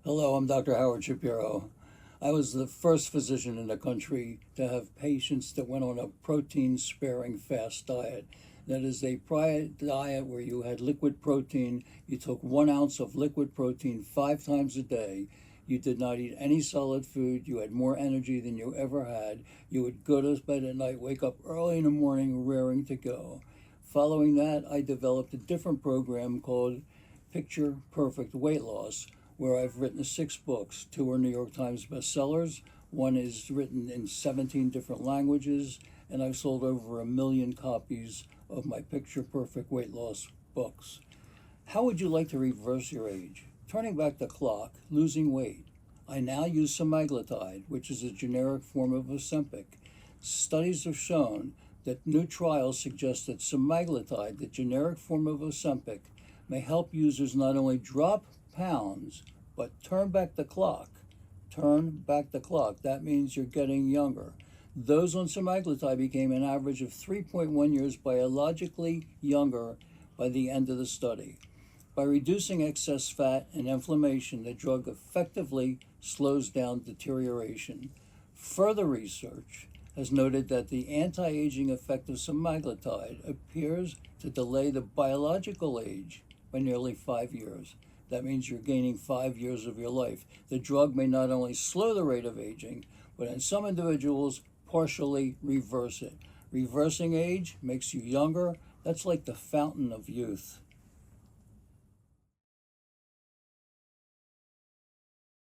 Hello, I'm Dr. Howard Shapiro. I was the first physician in the country to have patients that went on a protein sparing fast diet. That is a diet where you had liquid protein. You took 1 ounce of liquid protein 5 times a day. You did not eat any solid food. You had more energy than you ever had. You would go to bed at night, wake up early in the morning, raring to go. Following that, I developed a different program called Picture Perfect Weight Loss, where I've written 6 books. 2 are New York Times bestsellers, one is written in 17 different languages, and I've sold over 1 million copies of my Picture Perfect Weight Loss books. How would you like to reverse your age? Turning back the clock, losing weight. I now use semaglutide, which is a generic form of Ozempic. Studies have shown that new trials suggest that semaglutide, the generic form of Ozempic, may help users not only drop pounds, but turn back the clock. Turn back the clock. That means you're getting younger. Those on semaglutide became an average of 3.1 years biologically younger by the end of the study. By reducing excess fat and inflammation, the drug effectively slows down deterioration. Further research has noted that the anti-aging effect of semaglutide appears to delay the biological age by nearly 5 years. That means you're gaining 5 years of your life. The drug may not only slow the rate of aging, but in some individuals, partially reverse it. Reversing age makes you younger. That's like the fountain of youth.